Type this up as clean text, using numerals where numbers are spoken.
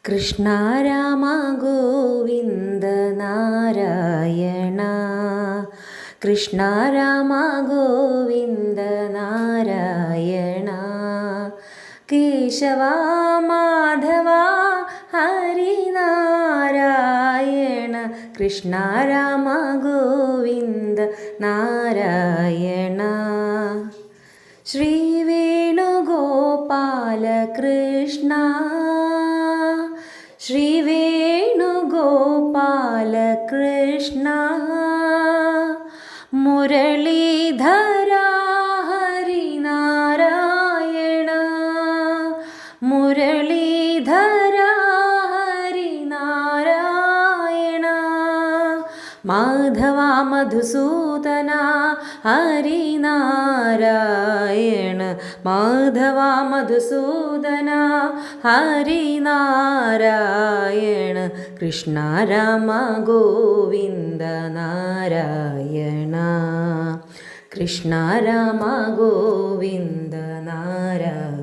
Krishna Rama Govinda Narayana. Krishna Rama Govinda Narayana. Keshava Madhava Harinarayana. Krishna Rama Govinda Narayana. Shri Venugopala Krishna. Shri Venugopala Krishna. Muralidhara Harinarayana. Muralidhara Harinarayana. Madhava Madhusudana Harinarayana. Madhava Madhusudana Harinarayana. Krishna Rama Govinda Narayana. Krishna Rama Govinda Narayana.